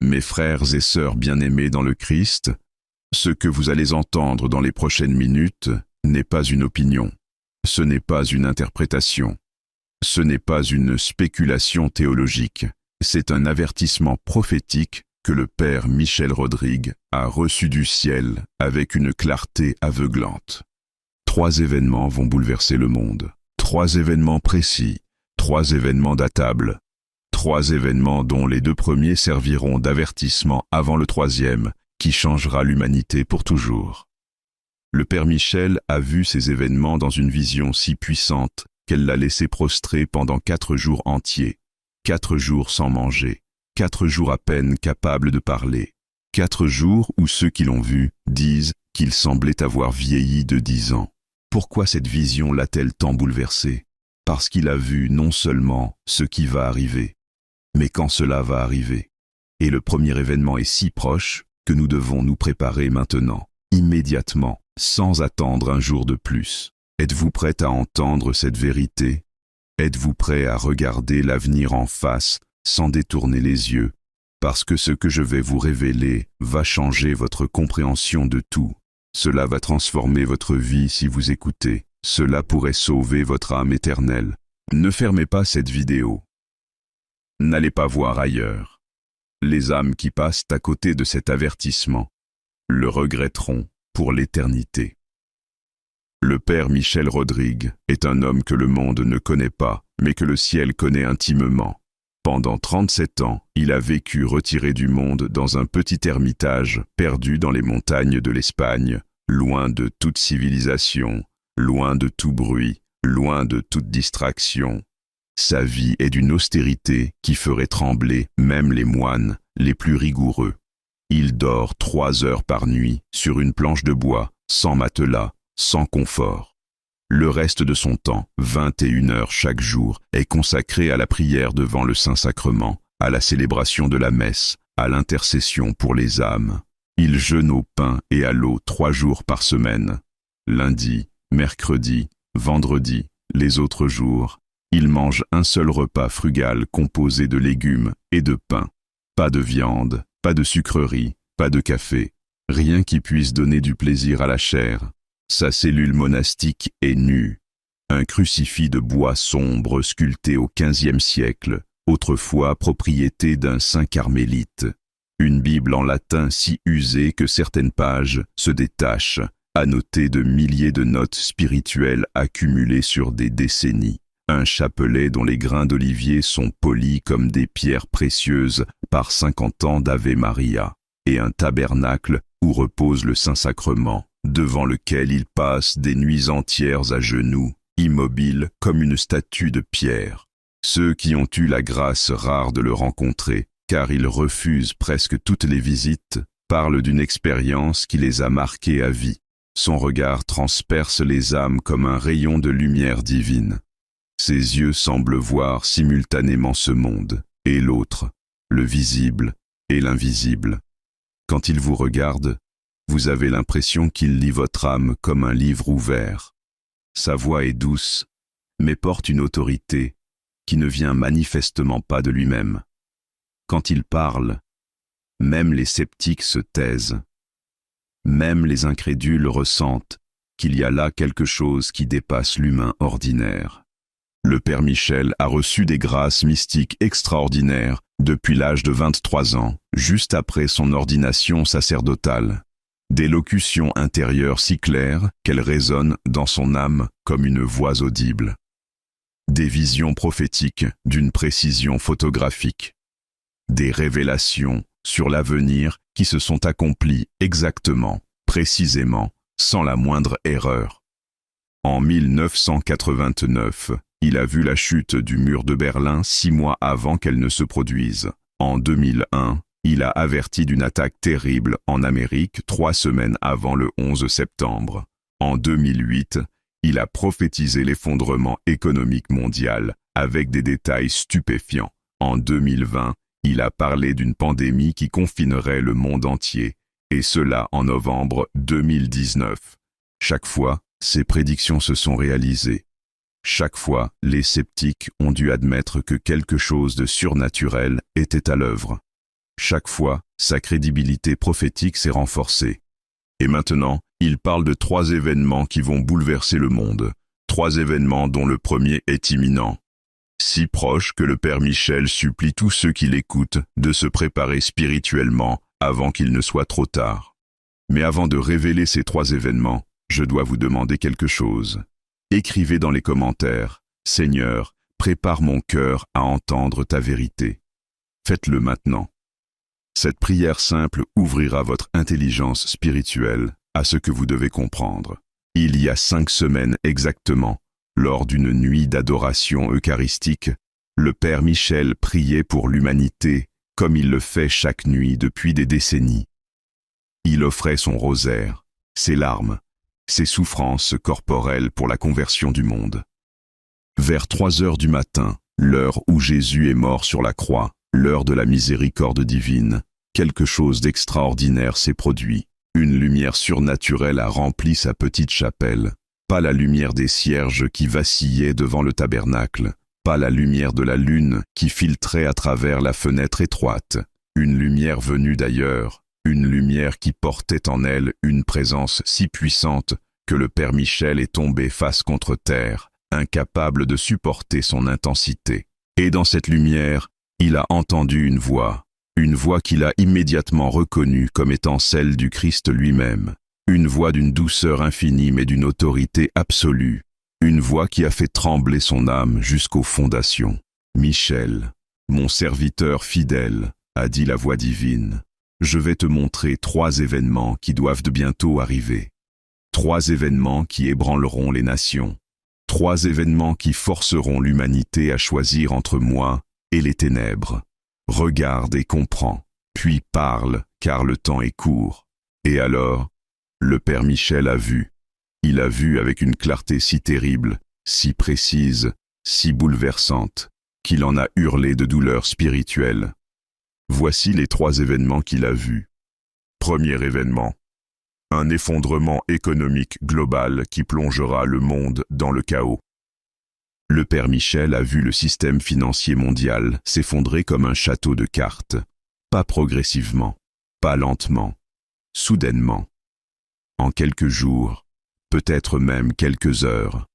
Mes frères et sœurs bien-aimés dans le Christ, ce que vous allez entendre dans les prochaines minutes n'est pas une opinion, ce n'est pas une interprétation, ce n'est pas une spéculation théologique, c'est un avertissement prophétique que le Père Michel Rodrigue a reçu du ciel avec une clarté aveuglante. 3 événements vont bouleverser le monde, 3 événements précis, 3 événements datables, 3 événements dont les 2 premiers serviront d'avertissement avant le 3e, qui changera l'humanité pour toujours. Le Père Michel a vu ces événements dans une vision si puissante qu'elle l'a laissé prostré pendant 4 jours entiers, 4 jours sans manger, 4 jours à peine capable de parler, 4 jours où ceux qui l'ont vu disent qu'il semblait avoir vieilli de 10 ans. Pourquoi cette vision l'a-t-elle tant bouleversé? Parce qu'il a vu non seulement ce qui va arriver, mais quand cela va arriver. Et le premier événement est si proche que nous devons nous préparer maintenant, immédiatement, sans attendre un jour de plus. Êtes-vous prêt à entendre cette vérité? Êtes-vous prêt à regarder l'avenir en face sans détourner les yeux? Parce que ce que je vais vous révéler va changer votre compréhension de tout. Cela va transformer votre vie si vous écoutez. Cela pourrait sauver votre âme éternelle. Ne fermez pas cette vidéo. N'allez pas voir ailleurs. Les âmes qui passent à côté de cet avertissement le regretteront pour l'éternité. Le Père Michel Rodrigue est un homme que le monde ne connaît pas, mais que le ciel connaît intimement. Pendant 37 ans, il a vécu retiré du monde dans un petit ermitage perdu dans les montagnes de l'Espagne, loin de toute civilisation, loin de tout bruit, loin de toute distraction. Sa vie est d'une austérité qui ferait trembler même les moines les plus rigoureux. Il dort 3 heures par nuit sur une planche de bois, sans matelas, sans confort. Le reste de son temps, 21 heures chaque jour, est consacré à la prière devant le Saint-Sacrement, à la célébration de la messe, à l'intercession pour les âmes. Il jeûne au pain et à l'eau 3 jours par semaine. Lundi, mercredi, vendredi, les autres jours, il mange un seul repas frugal composé de légumes et de pain. Pas de viande, pas de sucreries, pas de café, rien qui puisse donner du plaisir à la chair. Sa cellule monastique est nue. Un crucifix de bois sombre sculpté au XVe siècle, autrefois propriété d'un saint carmélite. Une Bible en latin si usée que certaines pages se détachent, annotées de milliers de notes spirituelles accumulées sur des décennies. Un chapelet dont les grains d'olivier sont polis comme des pierres précieuses par 50 ans d'Ave Maria. Et un tabernacle où repose le Saint-Sacrement, devant lequel il passe des nuits entières à genoux, immobile comme une statue de pierre. Ceux qui ont eu la grâce rare de le rencontrer, car il refuse presque toutes les visites, parlent d'une expérience qui les a marqués à vie. Son regard transperce les âmes comme un rayon de lumière divine. Ses yeux semblent voir simultanément ce monde et l'autre, le visible et l'invisible. Quand il vous regarde, vous avez l'impression qu'il lit votre âme comme un livre ouvert. Sa voix est douce, mais porte une autorité qui ne vient manifestement pas de lui-même. Quand il parle, même les sceptiques se taisent. Même les incrédules ressentent qu'il y a là quelque chose qui dépasse l'humain ordinaire. Le Père Michel a reçu des grâces mystiques extraordinaires depuis l'âge de 23 ans, juste après son ordination sacerdotale. Des locutions intérieures si claires qu'elles résonnent dans son âme comme une voix audible. Des visions prophétiques d'une précision photographique. Des révélations sur l'avenir qui se sont accomplies exactement, précisément, sans la moindre erreur. En 1989, il a vu la chute du mur de Berlin 6 mois avant qu'elle ne se produise. En 2001, il a averti d'une attaque terrible en Amérique 3 semaines avant le 11 septembre. En 2008, il a prophétisé l'effondrement économique mondial avec des détails stupéfiants. En 2020, il a parlé d'une pandémie qui confinerait le monde entier, et cela en novembre 2019. Chaque fois, ces prédictions se sont réalisées. Chaque fois, les sceptiques ont dû admettre que quelque chose de surnaturel était à l'œuvre. Chaque fois, sa crédibilité prophétique s'est renforcée. Et maintenant, il parle de 3 événements qui vont bouleverser le monde. 3 événements dont le premier est imminent. Si proche que le Père Michel supplie tous ceux qui l'écoutent de se préparer spirituellement avant qu'il ne soit trop tard. Mais avant de révéler ces 3 événements, je dois vous demander quelque chose. Écrivez dans les commentaires, « Seigneur, prépare mon cœur à entendre ta vérité ». Faites-le maintenant. Cette prière simple ouvrira votre intelligence spirituelle à ce que vous devez comprendre. Il y a 5 semaines exactement, lors d'une nuit d'adoration eucharistique, le Père Michel priait pour l'humanité comme il le fait chaque nuit depuis des décennies. Il offrait son rosaire, ses larmes, ses souffrances corporelles pour la conversion du monde. Vers 3 heures du matin, l'heure où Jésus est mort sur la croix, l'heure de la miséricorde divine, quelque chose d'extraordinaire s'est produit. Une lumière surnaturelle a rempli sa petite chapelle. Pas la lumière des cierges qui vacillaient devant le tabernacle, pas la lumière de la lune qui filtrait à travers la fenêtre étroite. Une lumière venue d'ailleurs, une lumière qui portait en elle une présence si puissante que le Père Michel est tombé face contre terre, incapable de supporter son intensité. Et dans cette lumière, il a entendu une voix qu'il a immédiatement reconnue comme étant celle du Christ lui-même. Une voix d'une douceur infinie mais d'une autorité absolue. Une voix qui a fait trembler son âme jusqu'aux fondations. « Michel, mon serviteur fidèle, a dit la voix divine, je vais te montrer 3 événements qui doivent de bientôt arriver. 3 événements qui ébranleront les nations. 3 événements qui forceront l'humanité à choisir entre moi et les ténèbres. Regarde et comprends, puis parle, car le temps est court. » Et alors, le Père Michel a vu. Il a vu avec une clarté si terrible, si précise, si bouleversante, qu'il en a hurlé de douleur spirituelle. Voici les 3 événements qu'il a vus. Premier événement. Un effondrement économique global qui plongera le monde dans le chaos. Le Père Michel a vu le système financier mondial s'effondrer comme un château de cartes. Pas progressivement, pas lentement, soudainement. En quelques jours, peut-être même quelques heures.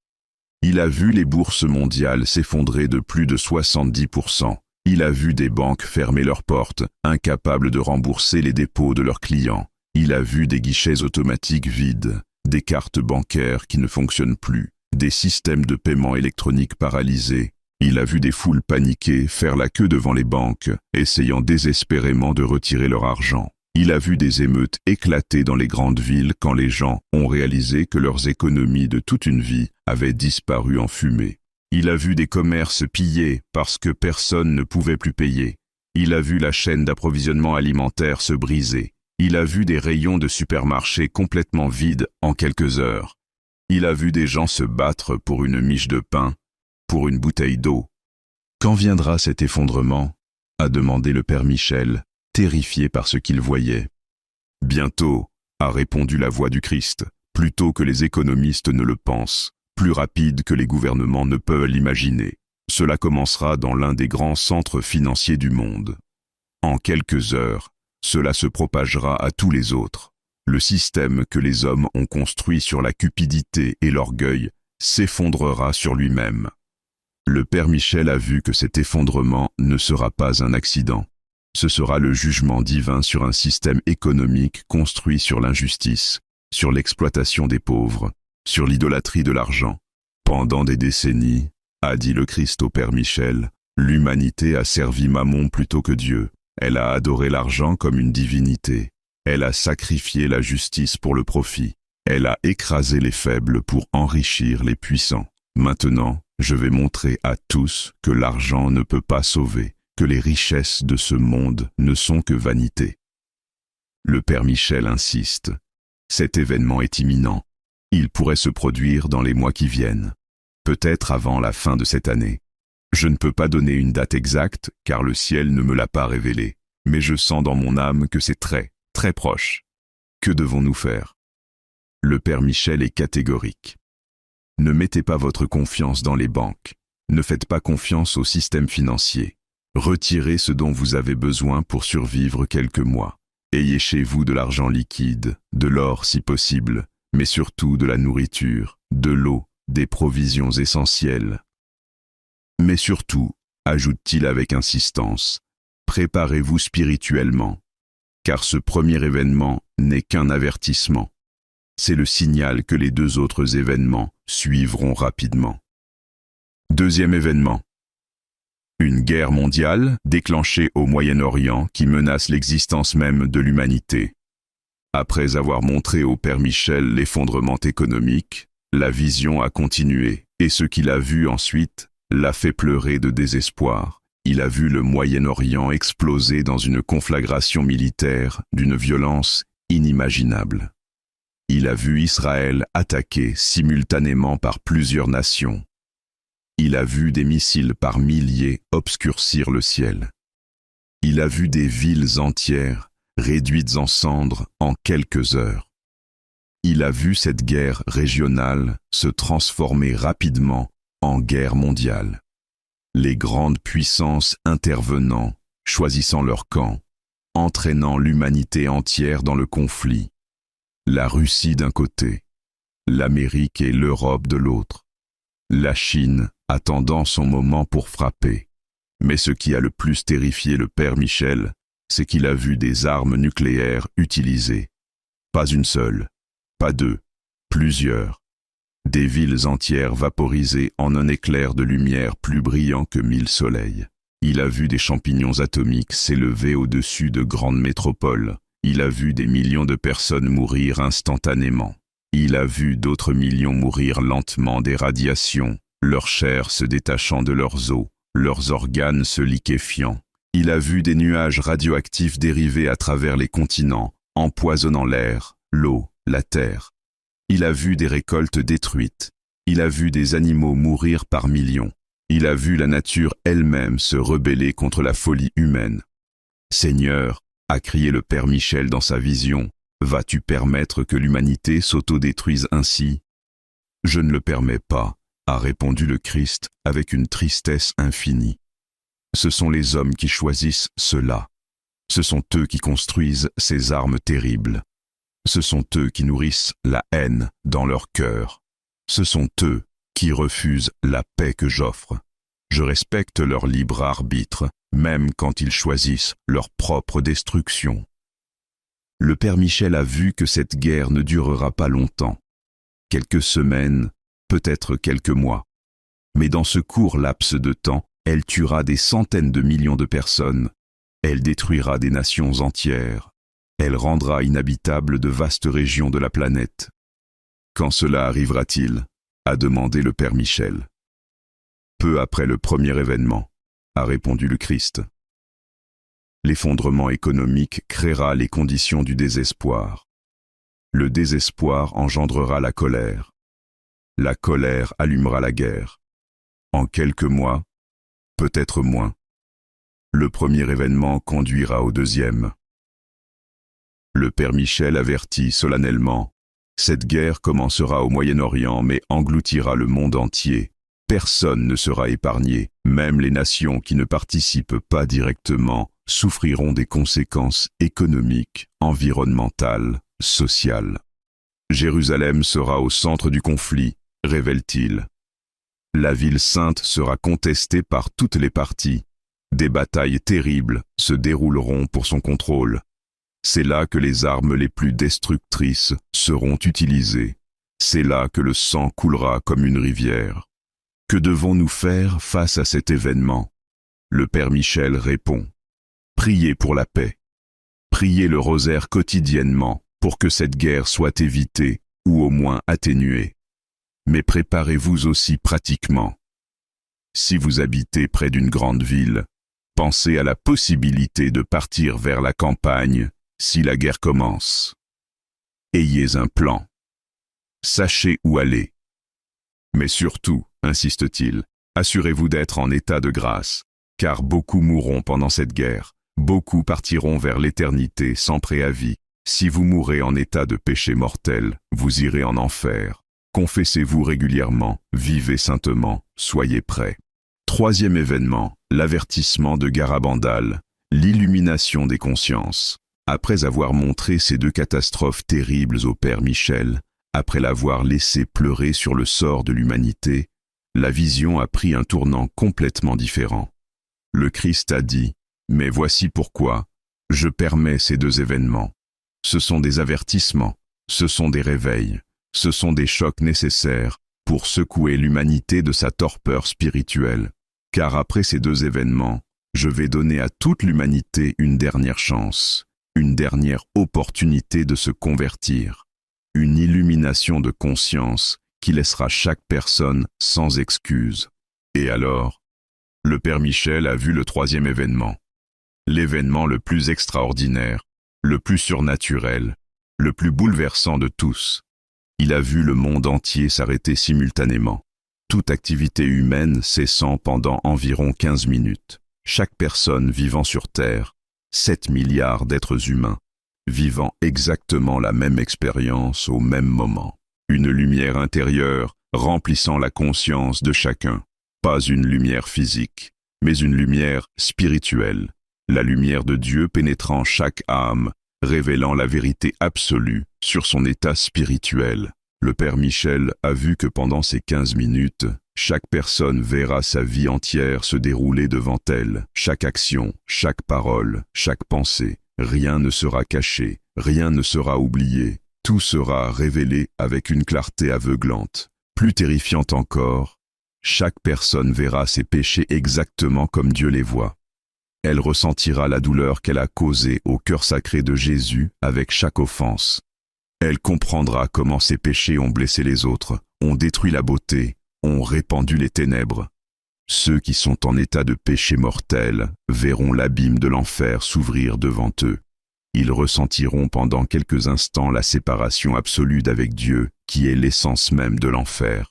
Il a vu les bourses mondiales s'effondrer de plus de 70%. Il a vu des banques fermer leurs portes, incapables de rembourser les dépôts de leurs clients. Il a vu des guichets automatiques vides, des cartes bancaires qui ne fonctionnent plus, des systèmes de paiement électronique paralysés. Il a vu des foules paniquées faire la queue devant les banques, essayant désespérément de retirer leur argent. Il a vu des émeutes éclater dans les grandes villes quand les gens ont réalisé que leurs économies de toute une vie avaient disparu en fumée. Il a vu des commerces pillés parce que personne ne pouvait plus payer. Il a vu la chaîne d'approvisionnement alimentaire se briser. Il a vu des rayons de supermarchés complètement vides en quelques heures. Il a vu des gens se battre pour une miche de pain, pour une bouteille d'eau. Quand viendra cet effondrement ? A demandé le Père Michel, terrifié par ce qu'il voyait. Bientôt, a répondu la voix du Christ, plus tôt que les économistes ne le pensent, plus rapide que les gouvernements ne peuvent l'imaginer. Cela commencera dans l'un des grands centres financiers du monde. En quelques heures, cela se propagera à tous les autres. Le système que les hommes ont construit sur la cupidité et l'orgueil s'effondrera sur lui-même. Le Père Michel a vu que cet effondrement ne sera pas un accident. Ce sera le jugement divin sur un système économique construit sur l'injustice, sur l'exploitation des pauvres, sur l'idolâtrie de l'argent. Pendant des décennies, a dit le Christ au Père Michel, l'humanité a servi Mammon plutôt que Dieu. Elle a adoré l'argent comme une divinité. Elle a sacrifié la justice pour le profit. Elle a écrasé les faibles pour enrichir les puissants. Maintenant, je vais montrer à tous que l'argent ne peut pas sauver, que les richesses de ce monde ne sont que vanité. Le Père Michel insiste. Cet événement est imminent. Il pourrait se produire dans les mois qui viennent. Peut-être avant la fin de cette année. Je ne peux pas donner une date exacte, car le ciel ne me l'a pas révélé. Mais je sens dans mon âme que c'est très, très proche. Que devons-nous faire ? Le Père Michel est catégorique. Ne mettez pas votre confiance dans les banques. Ne faites pas confiance au système financier. Retirez ce dont vous avez besoin pour survivre quelques mois. Ayez chez vous de l'argent liquide, de l'or si possible, mais surtout de la nourriture, de l'eau, des provisions essentielles. Mais surtout, ajoute-t-il avec insistance, préparez-vous spirituellement, car ce premier événement n'est qu'un avertissement. C'est le signal que les deux autres événements suivront rapidement. Deuxième événement. Une guerre mondiale déclenchée au Moyen-Orient qui menace l'existence même de l'humanité. Après avoir montré au père Michel l'effondrement économique, la vision a continué, et ce qu'il a vu ensuite l'a fait pleurer de désespoir. Il a vu le Moyen-Orient exploser dans une conflagration militaire d'une violence inimaginable. Il a vu Israël attaqué simultanément par plusieurs nations. Il a vu des missiles par milliers obscurcir le ciel. Il a vu des villes entières réduites en cendres en quelques heures. Il a vu cette guerre régionale se transformer rapidement en guerre mondiale. Les grandes puissances intervenant, choisissant leur camp, entraînant l'humanité entière dans le conflit. La Russie d'un côté, l'Amérique et l'Europe de l'autre. La Chine attendant son moment pour frapper. Mais ce qui a le plus terrifié le père Michel, c'est qu'il a vu des armes nucléaires utilisées. Pas une seule, pas deux, plusieurs. Des villes entières vaporisées en un éclair de lumière plus brillant que 1000 soleils. Il a vu des champignons atomiques s'élever au-dessus de grandes métropoles. Il a vu des millions de personnes mourir instantanément. Il a vu d'autres millions mourir lentement des radiations, leur chair se détachant de leurs os, leurs organes se liquéfiant. Il a vu des nuages radioactifs dériver à travers les continents, empoisonnant l'air, l'eau, la terre. Il a vu des récoltes détruites. Il a vu des animaux mourir par millions. Il a vu la nature elle-même se rebeller contre la folie humaine. « Seigneur, a crié le père Michel dans sa vision, vas-tu permettre que l'humanité s'autodétruise ainsi ? Je ne le permets pas, a répondu le Christ avec une tristesse infinie. Ce sont les hommes qui choisissent cela. Ce sont eux qui construisent ces armes terribles. Ce sont eux qui nourrissent la haine dans leur cœur. Ce sont eux qui refusent la paix que j'offre. Je respecte leur libre arbitre, même quand ils choisissent leur propre destruction. Le père Michel a vu que cette guerre ne durera pas longtemps. Quelques semaines, peut-être quelques mois. Mais dans ce court laps de temps, elle tuera des centaines de millions de personnes. Elle détruira des nations entières. Elle rendra inhabitables de vastes régions de la planète. Quand cela arrivera-t-il ? A demandé le père Michel. Peu après le premier événement, a répondu le Christ. L'effondrement économique créera les conditions du désespoir. Le désespoir engendrera la colère. La colère allumera la guerre. En quelques mois, peut-être moins, le premier événement conduira au deuxième. Le père Michel avertit solennellement, cette guerre commencera au Moyen-Orient mais engloutira le monde entier. Personne ne sera épargné, même les nations qui ne participent pas directement souffriront des conséquences économiques, environnementales, sociales. Jérusalem sera au centre du conflit, révèle-t-il. La ville sainte sera contestée par toutes les parties. Des batailles terribles se dérouleront pour son contrôle. C'est là que les armes les plus destructrices seront utilisées. C'est là que le sang coulera comme une rivière. Que devons-nous faire face à cet événement ? Le père Michel répond. Priez pour la paix. Priez le rosaire quotidiennement pour que cette guerre soit évitée ou au moins atténuée. Mais préparez-vous aussi pratiquement. Si vous habitez près d'une grande ville, pensez à la possibilité de partir vers la campagne si la guerre commence. Ayez un plan. Sachez où aller. Mais surtout, insiste-t-il, assurez-vous d'être en état de grâce, car beaucoup mourront pendant cette guerre, beaucoup partiront vers l'éternité sans préavis. Si vous mourrez en état de péché mortel, vous irez en enfer. Confessez-vous régulièrement, vivez saintement, soyez prêts. Troisième événement, L'avertissement de Garabandal, l'illumination des consciences. Après avoir montré ces deux catastrophes terribles au Père Michel, après l'avoir laissé pleurer sur le sort de l'humanité, la vision a pris un tournant complètement différent. Le Christ a dit « Mais voici pourquoi je permets ces deux événements. Ce sont des avertissements, ce sont des réveils, ce sont des chocs nécessaires pour secouer l'humanité de sa torpeur spirituelle. Car après ces deux événements, je vais donner à toute l'humanité une dernière chance, une dernière opportunité de se convertir, une illumination de conscience qui laissera chaque personne sans excuse. » Et alors, le Père Michel a vu le troisième événement. L'événement le plus extraordinaire, le plus surnaturel, le plus bouleversant de tous. Il a vu le monde entier s'arrêter simultanément. Toute activité humaine cessant pendant environ 15 minutes. Chaque personne vivant sur Terre, 7 milliards d'êtres humains, vivant exactement la même expérience au même moment. Une lumière intérieure remplissant la conscience de chacun. Pas une lumière physique, mais une lumière spirituelle. La lumière de Dieu pénétrant chaque âme, révélant la vérité absolue sur son état spirituel. Le Père Michel a vu que pendant ces 15 minutes, chaque personne verra sa vie entière se dérouler devant elle. Chaque action, chaque parole, chaque pensée. Rien ne sera caché, rien ne sera oublié. Tout sera révélé avec une clarté aveuglante. Plus terrifiante encore, chaque personne verra ses péchés exactement comme Dieu les voit. Elle ressentira la douleur qu'elle a causée au cœur sacré de Jésus avec chaque offense. Elle comprendra comment ses péchés ont blessé les autres, ont détruit la beauté, ont répandu les ténèbres. Ceux qui sont en état de péché mortel verront l'abîme de l'enfer s'ouvrir devant eux. Ils ressentiront pendant quelques instants la séparation absolue d'avec Dieu, qui est l'essence même de l'enfer.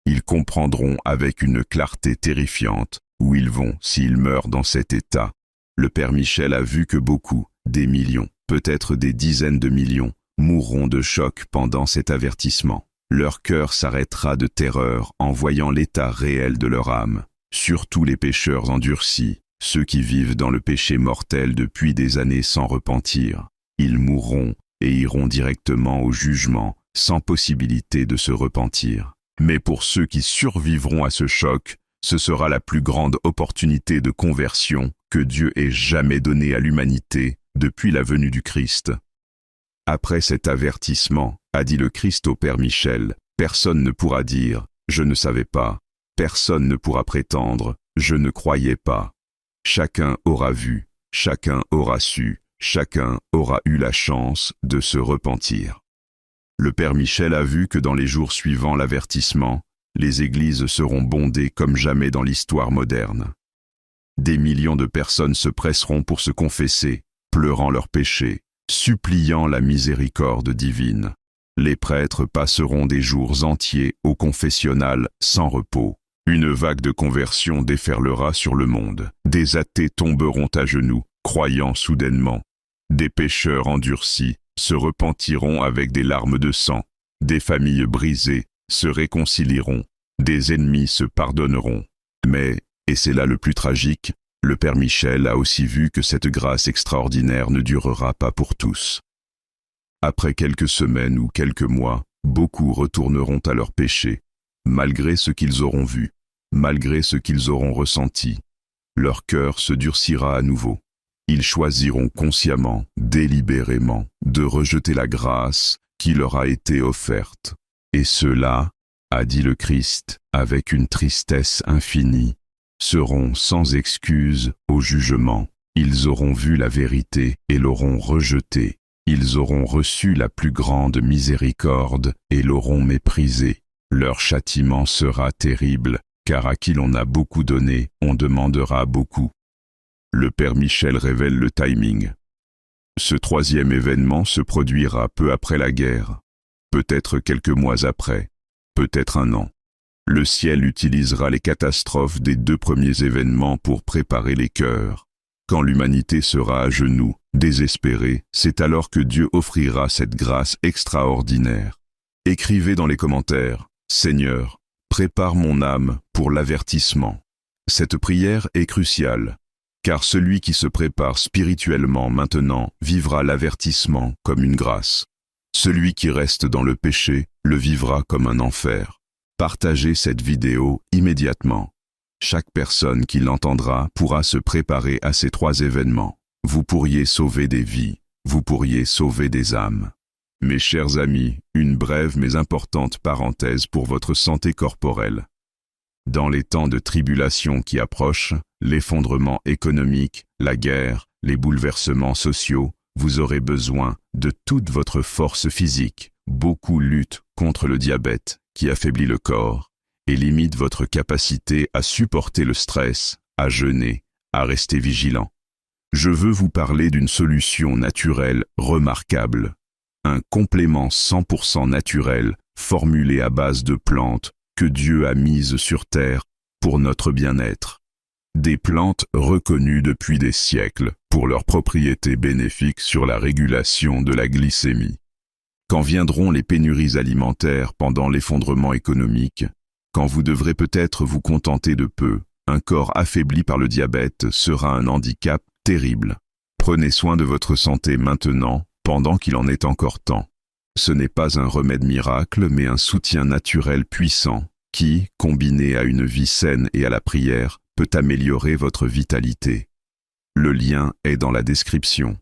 Ils comprendront avec une clarté terrifiante où ils vont s'ils meurent dans cet état. Le Père Michel a vu que beaucoup, des millions, peut-être des dizaines de millions, mourront de choc pendant cet avertissement. Leur cœur s'arrêtera de terreur en voyant l'état réel de leur âme. Surtout les pécheurs endurcis, ceux qui vivent dans le péché mortel depuis des années sans repentir. Ils mourront et iront directement au jugement, sans possibilité de se repentir. Mais pour ceux qui survivront à ce choc, ce sera la plus grande opportunité de conversion que Dieu ait jamais donnée à l'humanité depuis la venue du Christ. Après cet avertissement, a dit le Christ au Père Michel, personne ne pourra dire « je ne savais pas », personne ne pourra prétendre « je ne croyais pas ». Chacun aura vu, chacun aura su, chacun aura eu la chance de se repentir. Le Père Michel a vu que dans les jours suivant l'avertissement, les églises seront bondées comme jamais dans l'histoire moderne. Des millions de personnes se presseront pour se confesser, pleurant leurs péchés, suppliant la miséricorde divine. Les prêtres passeront des jours entiers au confessionnal sans repos. Une vague de conversion déferlera sur le monde. Des athées tomberont à genoux, croyant soudainement. Des pécheurs endurcis se repentiront avec des larmes de sang. Des familles brisées se réconcilieront. Des ennemis se pardonneront. Mais, et c'est là le plus tragique, le Père Michel a aussi vu que cette grâce extraordinaire ne durera pas pour tous. Après quelques semaines ou quelques mois, beaucoup retourneront à leurs péchés, malgré ce qu'ils auront vu, malgré ce qu'ils auront ressenti. Leur cœur se durcira à nouveau. Ils choisiront consciemment, délibérément, de rejeter la grâce qui leur a été offerte. Et ceux-là, a dit le Christ, avec une tristesse infinie, seront sans excuse au jugement. Ils auront vu la vérité et l'auront rejetée. Ils auront reçu la plus grande miséricorde et l'auront méprisée. Leur châtiment sera terrible, car à qui l'on a beaucoup donné, on demandera beaucoup. Le Père Michel révèle le timing. Ce troisième événement se produira peu après la guerre, peut-être quelques mois après, peut-être un an. Le ciel utilisera les catastrophes des deux premiers événements pour préparer les cœurs. Quand l'humanité sera à genoux, désespérée, c'est alors que Dieu offrira cette grâce extraordinaire. Écrivez dans les commentaires, « Seigneur, prépare mon âme pour l'avertissement. Cette prière est cruciale, car celui qui se prépare spirituellement maintenant vivra l'avertissement comme une grâce. Celui qui reste dans le péché le vivra comme un enfer. Partagez cette vidéo immédiatement. Chaque personne qui l'entendra pourra se préparer à ces 3 événements. Vous pourriez sauver des vies, vous pourriez sauver des âmes. Mes chers amis, une brève mais importante parenthèse pour votre santé corporelle. Dans les temps de tribulation qui approchent, l'effondrement économique, la guerre, les bouleversements sociaux, vous aurez besoin de toute votre force physique. Beaucoup luttent contre le diabète, qui affaiblit le corps, et limite votre capacité à supporter le stress, à jeûner, à rester vigilant. Je veux vous parler d'une solution naturelle remarquable. Un complément 100% naturel, formulé à base de plantes, que Dieu a mises sur terre pour notre bien-être. Des plantes reconnues depuis des siècles pour leurs propriétés bénéfiques sur la régulation de la glycémie. Quand viendront les pénuries alimentaires pendant l'effondrement économique, quand vous devrez peut-être vous contenter de peu, un corps affaibli par le diabète sera un handicap terrible. Prenez soin de votre santé maintenant, pendant qu'il en est encore temps. Ce n'est pas un remède miracle, mais un soutien naturel puissant qui, combiné à une vie saine et à la prière, peut améliorer votre vitalité. Le lien est dans la description.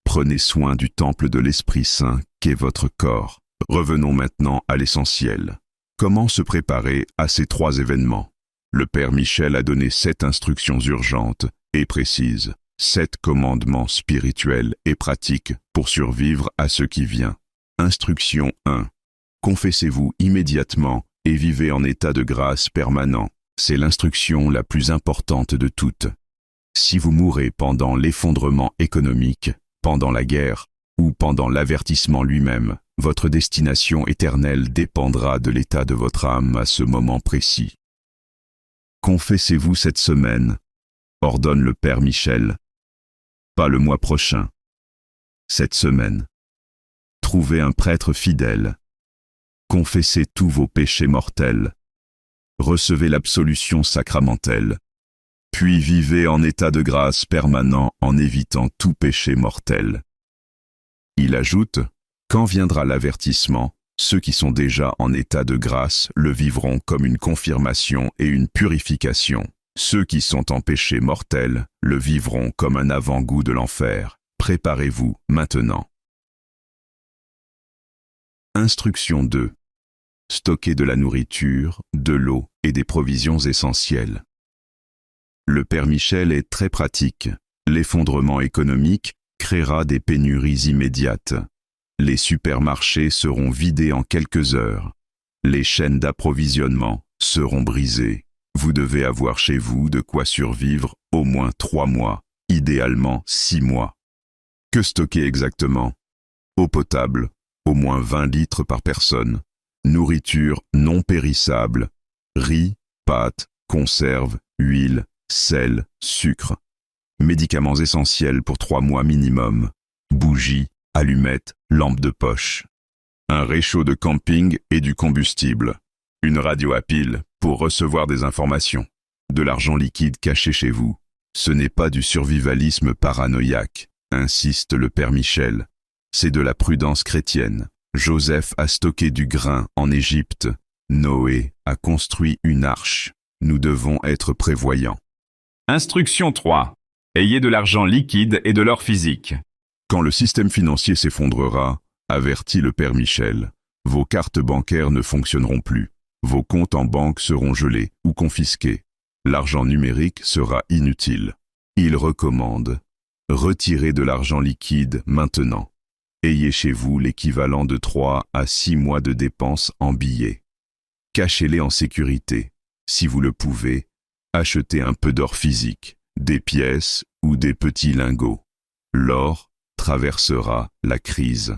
Prenez soin du temple de l'Esprit Saint qu'est votre corps. Revenons maintenant à l'essentiel. Comment se préparer à ces 3 événements? Le Père Michel a donné 7 instructions urgentes et précises, 7 commandements spirituels et pratiques pour survivre à ce qui vient. Instruction 1. Confessez-vous immédiatement et vivez en état de grâce permanent. C'est l'instruction la plus importante de toutes. Si vous mourrez pendant l'effondrement économique, pendant la guerre ou pendant l'avertissement lui-même, votre destination éternelle dépendra de l'état de votre âme à ce moment précis. Confessez-vous cette semaine, ordonne le Père Michel. Pas le mois prochain. Cette semaine. Trouvez un prêtre fidèle. Confessez tous vos péchés mortels. Recevez l'absolution sacramentelle. Puis vivez en état de grâce permanent en évitant tout péché mortel. Il ajoute, quand viendra l'avertissement, ceux qui sont déjà en état de grâce le vivront comme une confirmation et une purification. Ceux qui sont en péché mortel le vivront comme un avant-goût de l'enfer. Préparez-vous maintenant. Instruction 2. Stocker de la nourriture, de l'eau et des provisions essentielles. Le Père Michel est très pratique. L'effondrement économique créera des pénuries immédiates. Les supermarchés seront vidés en quelques heures. Les chaînes d'approvisionnement seront brisées. Vous devez avoir chez vous de quoi survivre au moins 3 mois, idéalement 6 mois. Que stocker exactement? Eau potable, au moins 20 litres par personne. Nourriture non périssable, riz, pâtes, conserves, huile, sel, sucre. Médicaments essentiels pour 3 mois minimum. Bougies, allumettes, lampes de poche. Un réchaud de camping et du combustible. Une radio à pile pour recevoir des informations. De l'argent liquide caché chez vous. Ce n'est pas du survivalisme paranoïaque, insiste le Père Michel. C'est de la prudence chrétienne. Joseph a stocké du grain en Égypte. Noé a construit une arche. Nous devons être prévoyants. Instruction 3. Ayez de l'argent liquide et de l'or physique. Quand le système financier s'effondrera, avertit le Père Michel, vos cartes bancaires ne fonctionneront plus. Vos comptes en banque seront gelés ou confisqués. L'argent numérique sera inutile. Il recommande, retirez de l'argent liquide maintenant. Ayez chez vous l'équivalent de 3 à 6 mois de dépenses en billets. Cachez-les en sécurité. Si vous le pouvez, achetez un peu d'or physique, des pièces ou des petits lingots. L'or traversera la crise.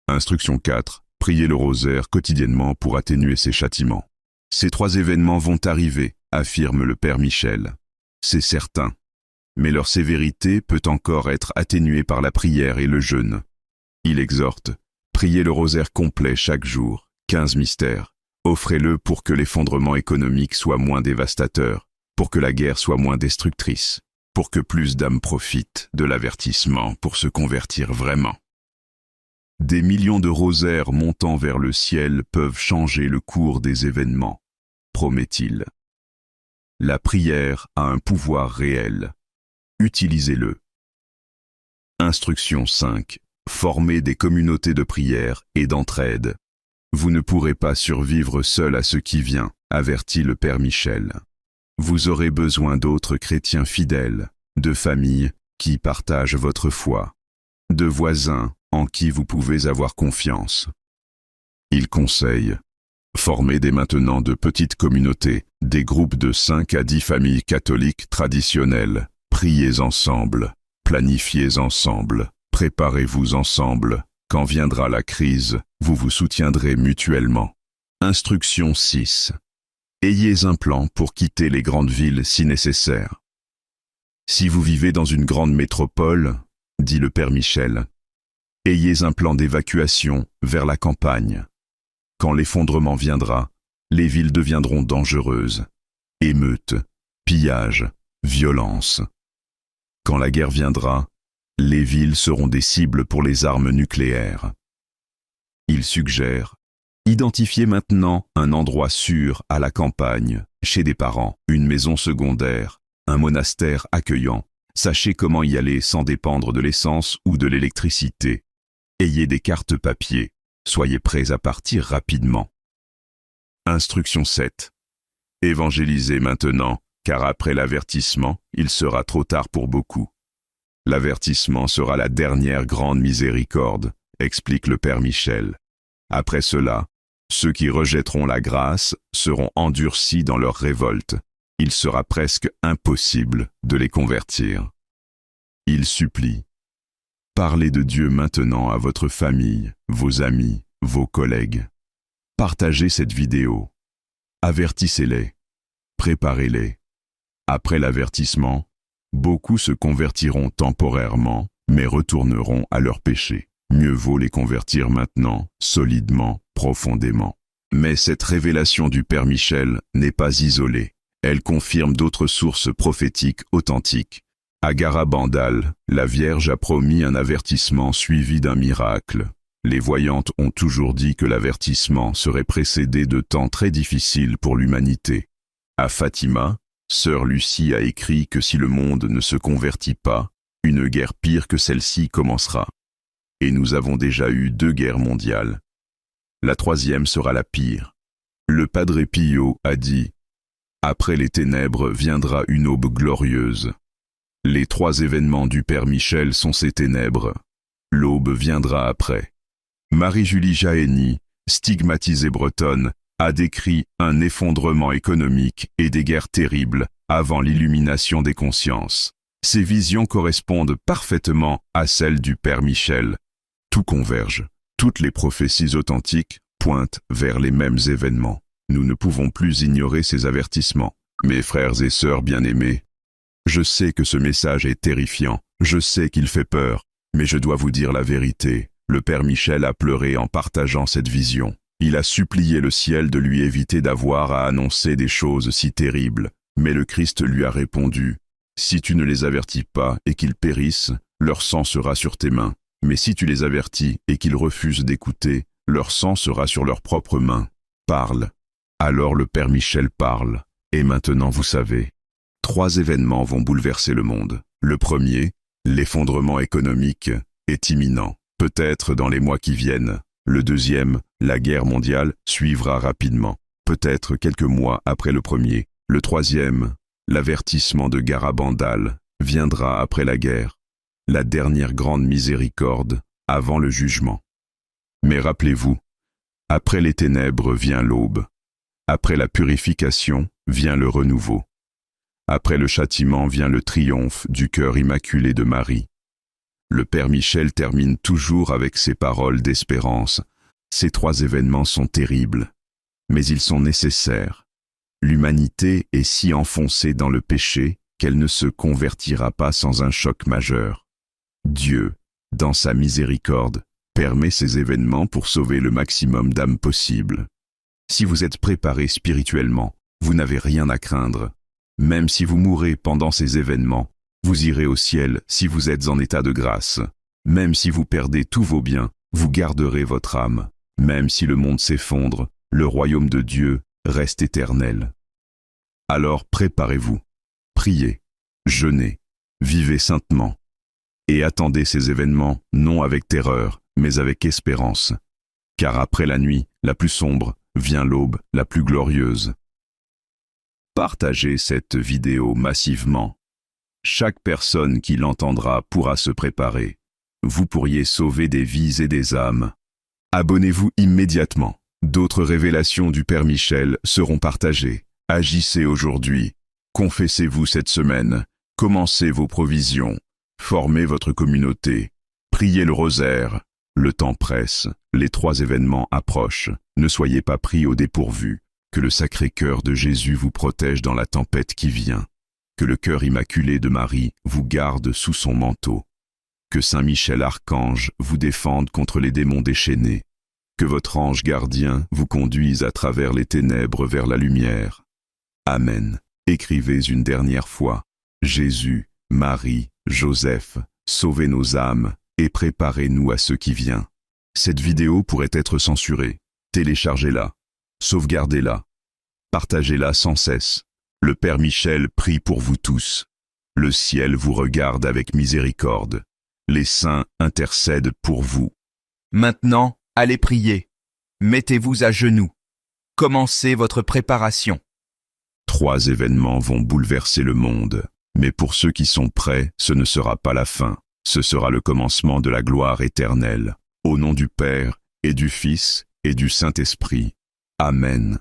Instruction 4. Priez le rosaire quotidiennement pour atténuer ces châtiments. Ces 3 événements vont arriver, affirme le Père Michel. C'est certain. Mais leur sévérité peut encore être atténuée par la prière et le jeûne. Il exhorte, priez le rosaire complet chaque jour, 15 mystères. Offrez-le pour que l'effondrement économique soit moins dévastateur. pour que la guerre soit moins destructrice, pour que plus d'âmes profitent de l'avertissement pour se convertir vraiment. Des millions de rosaires montant vers le ciel peuvent changer le cours des événements, promet-il. La prière a un pouvoir réel. Utilisez-le. Instruction 5. Formez des communautés de prière et d'entraide. Vous ne pourrez pas survivre seul à ce qui vient, avertit le Père Michel. Vous aurez besoin d'autres chrétiens fidèles, de familles qui partagent votre foi, de voisins en qui vous pouvez avoir confiance. Il conseille: formez dès maintenant de petites communautés, des groupes de 5 à 10 familles catholiques traditionnelles. Priez ensemble, planifiez ensemble, préparez-vous ensemble. Quand viendra la crise, vous vous soutiendrez mutuellement. Instruction 6. Ayez un plan pour quitter les grandes villes si nécessaire. Si vous vivez dans une grande métropole, dit le Père Michel, ayez un plan d'évacuation vers la campagne. Quand l'effondrement viendra, les villes deviendront dangereuses. Émeutes, pillages, violences. Quand la guerre viendra, les villes seront des cibles pour les armes nucléaires. Il suggère: identifiez maintenant un endroit sûr à la campagne, chez des parents, une maison secondaire, un monastère accueillant. Sachez comment y aller sans dépendre de l'essence ou de l'électricité. Ayez des cartes papier. Soyez prêts à partir rapidement. Instruction 7. Évangélisez maintenant, car après l'avertissement, il sera trop tard pour beaucoup. L'avertissement sera la dernière grande miséricorde, explique le Père Michel. Après cela, ceux qui rejetteront la grâce seront endurcis dans leur révolte. Il sera presque impossible de les convertir. Il supplie: parlez de Dieu maintenant à votre famille, vos amis, vos collègues. Partagez cette vidéo. Avertissez-les. Préparez-les. Après l'avertissement, beaucoup se convertiront temporairement, mais retourneront à leurs péchés. Mieux vaut les convertir maintenant, solidement, profondément. Mais cette révélation du Père Michel n'est pas isolée. Elle confirme d'autres sources prophétiques authentiques. À Garabandal, la Vierge a promis un avertissement suivi d'un miracle. Les voyantes ont toujours dit que l'avertissement serait précédé de temps très difficiles pour l'humanité. À Fatima, sœur Lucie a écrit que si le monde ne se convertit pas, une guerre pire que celle-ci commencera. Et nous avons déjà eu 2 guerres mondiales. La 3e sera la pire. Le Padre Pio a dit: après les ténèbres viendra une aube glorieuse. Les 3 événements du Père Michel sont ces ténèbres. L'aube viendra après. Marie-Julie Jahenny, stigmatisée bretonne, a décrit un effondrement économique et des guerres terribles avant l'illumination des consciences. Ces visions correspondent parfaitement à celles du Père Michel. Tout converge. Toutes les prophéties authentiques pointent vers les mêmes événements. Nous ne pouvons plus ignorer ces avertissements. Mes frères et sœurs bien-aimés, je sais que ce message est terrifiant, je sais qu'il fait peur, mais je dois vous dire la vérité. Le Père Michel a pleuré en partageant cette vision. Il a supplié le ciel de lui éviter d'avoir à annoncer des choses si terribles. Mais le Christ lui a répondu: si tu ne les avertis pas et qu'ils périssent, leur sang sera sur tes mains. Mais si tu les avertis et qu'ils refusent d'écouter, leur sang sera sur leurs propres mains. Parle. Alors le Père Michel parle. Et maintenant vous savez. 3 événements vont bouleverser le monde. Le premier, l'effondrement économique, est imminent, peut-être dans les mois qui viennent. Le deuxième, la guerre mondiale, suivra rapidement, peut-être quelques mois après le premier. Le troisième, l'avertissement de Garabandal, viendra après la guerre. La dernière grande miséricorde, avant le jugement. Mais rappelez-vous, après les ténèbres vient l'aube. Après la purification vient le renouveau. Après le châtiment vient le triomphe du cœur immaculé de Marie. Le Père Michel termine toujours avec ces paroles d'espérance. Ces 3 événements sont terribles, mais ils sont nécessaires. L'humanité est si enfoncée dans le péché qu'elle ne se convertira pas sans un choc majeur. Dieu, dans sa miséricorde, permet ces événements pour sauver le maximum d'âmes possible. Si vous êtes préparé spirituellement, vous n'avez rien à craindre. Même si vous mourrez pendant ces événements, vous irez au ciel si vous êtes en état de grâce. Même si vous perdez tous vos biens, vous garderez votre âme. Même si le monde s'effondre, le royaume de Dieu reste éternel. Alors préparez-vous, priez, jeûnez, vivez saintement, et attendez ces événements non avec terreur, mais avec espérance. Car après la nuit la plus sombre, vient l'aube la plus glorieuse. Partagez cette vidéo massivement. Chaque personne qui l'entendra pourra se préparer. Vous pourriez sauver des vies et des âmes. Abonnez-vous immédiatement. D'autres révélations du Père Michel seront partagées. Agissez aujourd'hui. Confessez-vous cette semaine. Commencez vos provisions. Formez votre communauté. Priez le rosaire. Le temps presse. Les 3 événements approchent. Ne soyez pas pris au dépourvu. Que le Sacré-Cœur de Jésus vous protège dans la tempête qui vient. Que le cœur immaculé de Marie vous garde sous son manteau. Que Saint Michel Archange vous défende contre les démons déchaînés. Que votre ange gardien vous conduise à travers les ténèbres vers la lumière. Amen. Écrivez une dernière fois. Jésus, Marie, Joseph, sauvez nos âmes et préparez-nous à ce qui vient. Cette vidéo pourrait être censurée. Téléchargez-la. Sauvegardez-la. Partagez-la sans cesse. Le Père Michel prie pour vous tous. Le ciel vous regarde avec miséricorde. Les saints intercèdent pour vous. Maintenant, allez prier. Mettez-vous à genoux. Commencez votre préparation. 3 événements vont bouleverser le monde. Mais pour ceux qui sont prêts, ce ne sera pas la fin. Ce sera le commencement de la gloire éternelle. Au nom du Père, et du Fils, et du Saint-Esprit. Amen.